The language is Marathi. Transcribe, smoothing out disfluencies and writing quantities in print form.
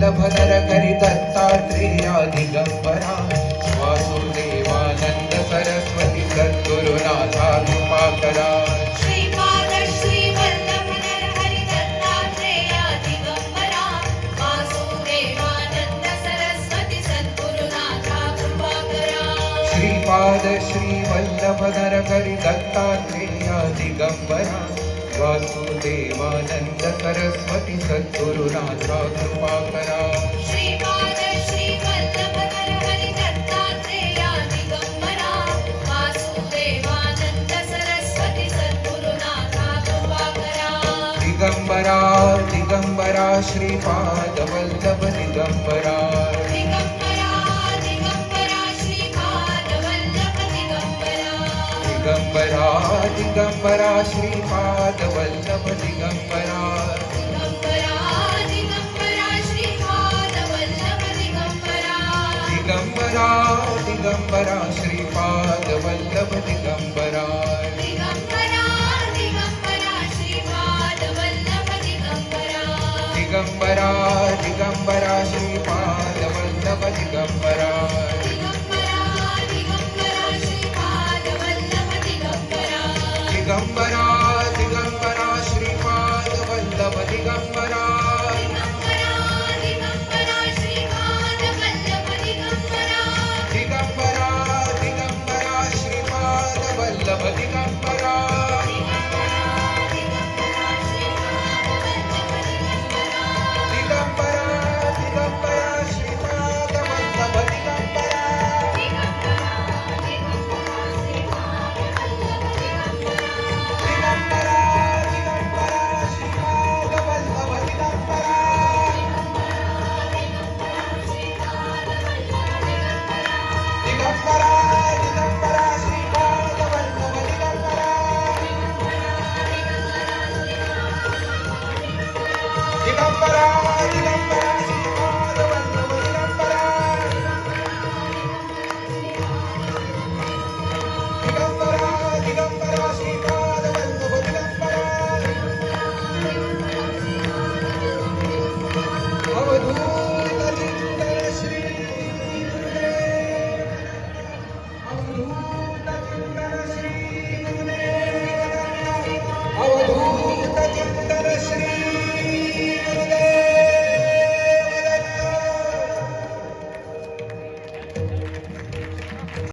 वल्लभधर करि दत्तात्रेया दिगंबरा वासुदेवानंद सरस्वती सद्गुरुनाथा कृपाकरा श्रीपाद श्री वल्लभधर हरि दत्तात्रेया दिगंबरा वासुदेवानंद सरस्वती सद्गुरुनाथा कृपाकरा श्रीपाद श्री वल्लभधर करि दत्तात्रेया दिगंबरा वासुदेवानंद सरस्वती सद्गुरुनाथा कृपाकरा श्रीपाद श्री वल्लभधर हरि दत्तात्रेया दिगंबरा वासुदेवानंद सरस्वती सद्गुरुनाथा कृपाकरा दिगंबरा दिगंबरा श्रीपाद वल्लभ दिगंबरा दिगंबरा दिगंबरा श्रीपाद वल्लभ दिगंबरा दिगंबरा दिगंबरा श्रीपाद वल्लभ दिगंबरा दिगंबरा दिगंबरा श्रीपाद वल्लभ दिगंबरा दिगंबरा दिगंबरा श्रीपाद वल्लभ दिगंबरा दिगंबरा दिगंबरा श्रीपाद वल्लभ दिगंबरा दिगंबरा दिगंबरा श्रीपाद वल्लभ दिगंबरा दिगंबरा दिगंबरा श्रीपाद वल्लभ दिगंबरा दिगंबरा दिगंबरा श्रीपाद वल्लभ दिगंबरा